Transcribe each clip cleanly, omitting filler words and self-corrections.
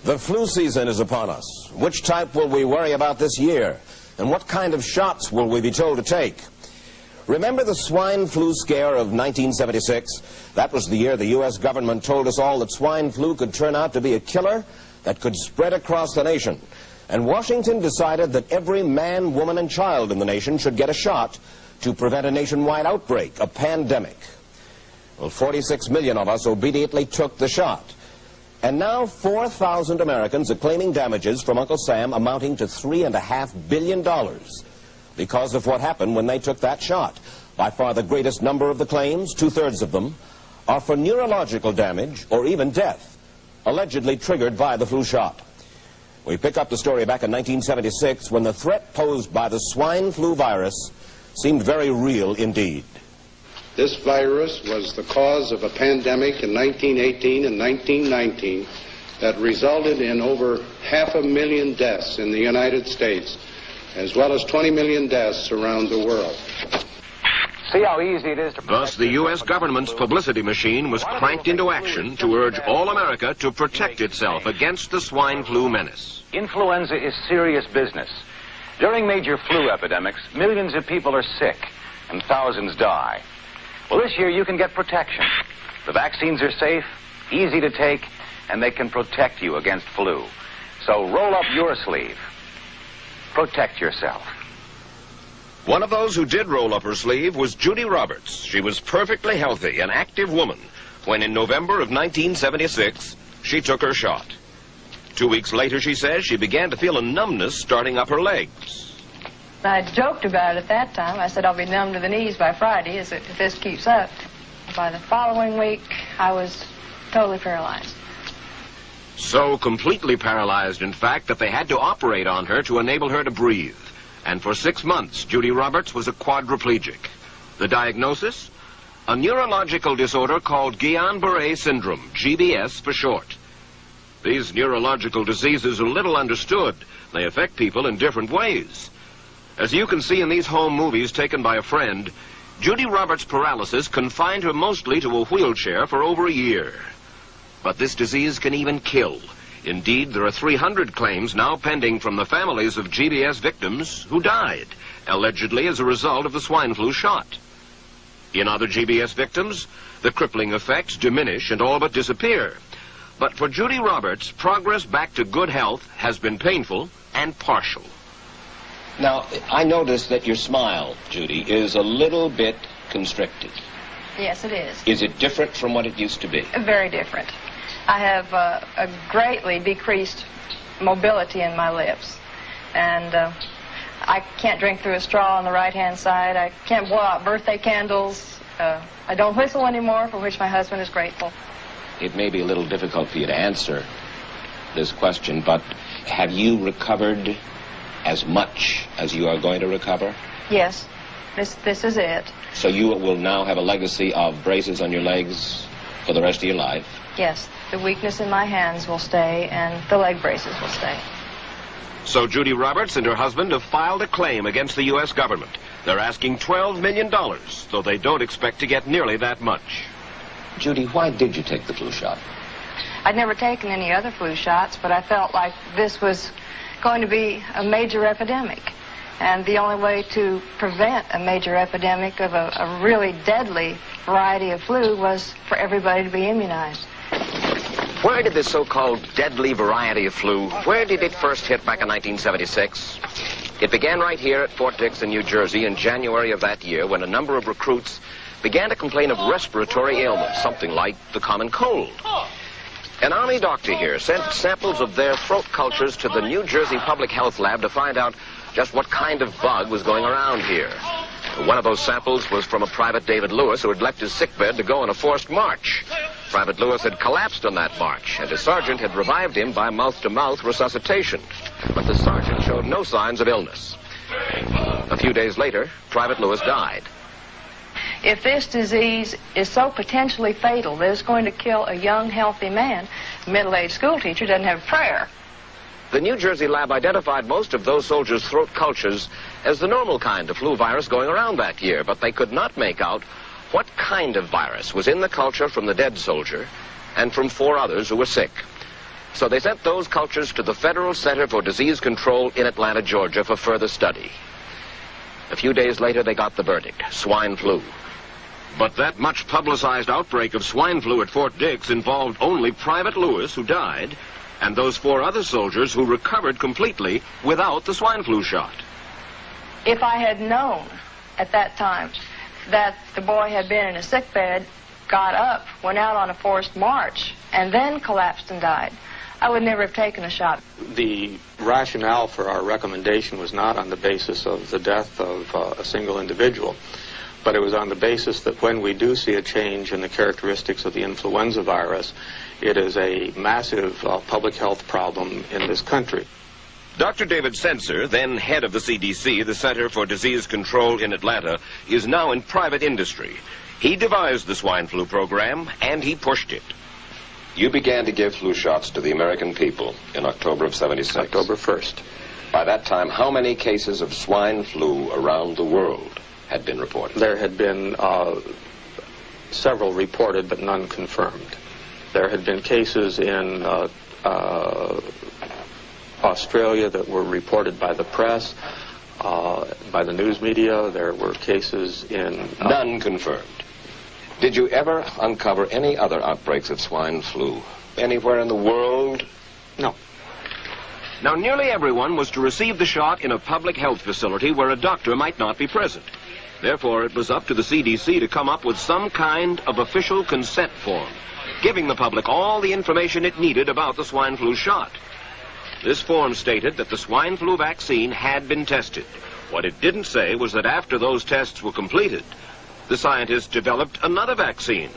The flu season is upon us. Which type will we worry about this year? And what kind of shots will we be told to take? Remember the swine flu scare of 1976? That was the year the U.S. government told us all that swine flu could turn out to be a killer that could spread across the nation. And Washington decided that every man, woman, and child in the nation should get a shot to prevent a nationwide outbreak, a pandemic. Well, 46 million of us obediently took the shot. And now 4,000 Americans are claiming damages from Uncle Sam amounting to $3.5 billion because of what happened when they took that shot. By far the greatest number of the claims, 2/3 of them, are for neurological damage or even death, allegedly triggered by the flu shot. We pick up the story back in 1976 when the threat posed by the swine flu virus seemed very real indeed. This virus was the cause of a pandemic in 1918 and 1919 that resulted in over 500,000 deaths in the United States, as well as 20 million deaths around the world. See how easy it is to... Thus, the U.S. government's publicity machine was cranked into action to urge all America to protect itself against the swine flu menace. Influenza is serious business. During major flu epidemics, millions of people are sick and thousands die. Well, this year you can get protection. The vaccines are safe, easy to take, and they can protect you against flu. So roll up your sleeve. Protect yourself. One of those who did roll up her sleeve was Judy Roberts. She was perfectly healthy, an active woman, when in November of 1976, she took her shot. 2 weeks later, she says, she began to feel a numbness starting up her legs. I joked about it at that time. I said I'll be numb to the knees by Friday if this keeps up. By the following week, I was totally paralyzed. So completely paralyzed, in fact, that they had to operate on her to enable her to breathe. And for 6 months, Judy Roberts was a quadriplegic. The diagnosis? A neurological disorder called Guillain-Barré syndrome, GBS for short. These neurological diseases are little understood. They affect people in different ways. As you can see in these home movies taken by a friend, Judy Roberts' paralysis confined her mostly to a wheelchair for over a year. But this disease can even kill. Indeed, there are 300 claims now pending from the families of GBS victims who died, allegedly as a result of the swine flu shot. In other GBS victims, the crippling effects diminish and all but disappear. But for Judy Roberts, progress back to good health has been painful and partial. Now, I noticed that your smile, Judy, is a little bit constricted. Yes, it is. Is it different from what it used to be? Very different. I have a greatly decreased mobility in my lips. And I can't drink through a straw on the right-hand side. I can't blow out birthday candles. I don't whistle anymore, for which my husband is grateful. It may be a little difficult for you to answer this question, but have you recovered as much as you are going to recover? Yes, this is it. So you will now have a legacy of braces on your legs for the rest of your life? Yes, the weakness in my hands will stay and the leg braces will stay. So Judy Roberts and her husband have filed a claim against the U.S. government. They're asking $12 million, though they don't expect to get nearly that much. Judy, why did you take the flu shot? I'd never taken any other flu shots, but I felt like this was going to be a major epidemic. And the only way to prevent a major epidemic of a really deadly variety of flu was for everybody to be immunized. Where did this so-called deadly variety of flu, where did it first hit back in 1976? It began right here at Fort Dix in New Jersey in January of that year when a number of recruits began to complain of respiratory ailments, something like the common cold. An Army doctor here sent samples of their throat cultures to the New Jersey Public Health Lab to find out just what kind of bug was going around here. One of those samples was from a Private David Lewis who had left his sickbed to go on a forced march. Private Lewis had collapsed on that march, and his sergeant had revived him by mouth-to-mouth resuscitation. But the sergeant showed no signs of illness. A few days later, Private Lewis died. If this disease is so potentially fatal that it's going to kill a young, healthy man, a middle-aged school teacher doesn't have prayer. The New Jersey lab identified most of those soldiers' throat cultures as the normal kind of flu virus going around that year, but they could not make out what kind of virus was in the culture from the dead soldier and from 4 others who were sick. So they sent those cultures to the Federal Center for Disease Control in Atlanta, Georgia for further study. A few days later, they got the verdict: swine flu. But that much publicized outbreak of swine flu at Fort Dix involved only Private Lewis, who died, and those 4 other soldiers who recovered completely without the swine flu shot. If I had known at that time that the boy had been in a sick bed, got up, went out on a forced march, and then collapsed and died, I would never have taken a shot. The rationale for our recommendation was not on the basis of the death of a single individual, but it was on the basis that when we do see a change in the characteristics of the influenza virus, it is a massive public health problem in this country. Dr. David Senser, then head of the CDC, the Center for Disease Control in Atlanta, is now in private industry. He devised the swine flu program, and he pushed it. You began to give flu shots to the American people in October of '76. October 1st. By that time, how many cases of swine flu around the world had been reported? There had been several reported, but none confirmed. There had been cases in Australia that were reported by the press, by the news media. There were cases in... None confirmed. Did you ever uncover any other outbreaks of swine flu anywhere in the world? No. Now, nearly everyone was to receive the shot in a public health facility where a doctor might not be present. Therefore, it was up to the CDC to come up with some kind of official consent form, giving the public all the information it needed about the swine flu shot. This form stated that the swine flu vaccine had been tested. What it didn't say was that after those tests were completed, the scientists developed another vaccine,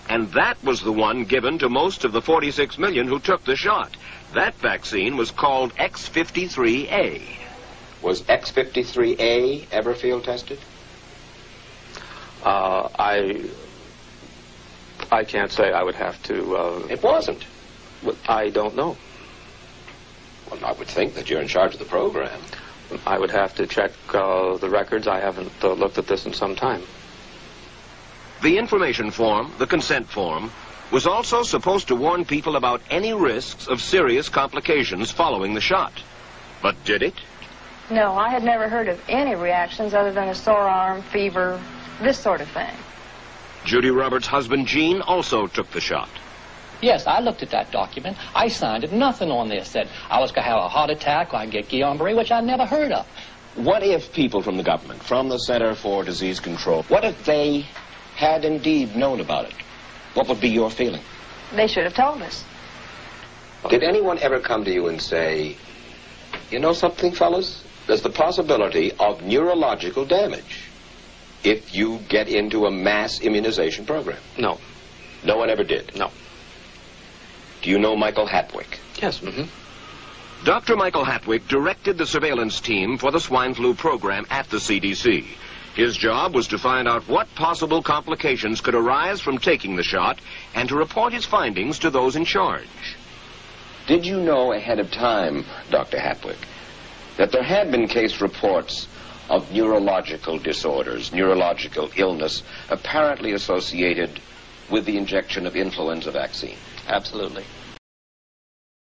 and that was the one given to most of the 46 million who took the shot. That vaccine was called X53A. Was X53A ever field tested? I can't say. I would have to... It wasn't. I don't know. Well, I would think that you're in charge of the program. I would have to check the records. I haven't looked at this in some time. The information form, the consent form, was also supposed to warn people about any risks of serious complications following the shot. But did it? No, I had never heard of any reactions other than a sore arm, fever, this sort of thing. Judy Roberts' husband, Gene, also took the shot. Yes, I looked at that document. I signed it. Nothing on there said I was going to have a heart attack or I get Guillain-Barré, which I never heard of. What if people from the government, from the Center for Disease Control, what if they had indeed known about it? What would be your feeling? They should have told us. Did anyone ever come to you and say, you know something, fellas? There's the possibility of neurological damage if you get into a mass immunization program? No. No one ever did? No. Do you know Michael Hatwick? Yes. Mm-hmm. Dr. Michael Hatwick directed the surveillance team for the swine flu program at the CDC. His job was to find out what possible complications could arise from taking the shot and to report his findings to those in charge. Did you know ahead of time, Dr. Hatwick, that there had been case reports of neurological disorders, neurological illness, apparently associated with the injection of influenza vaccine? Absolutely.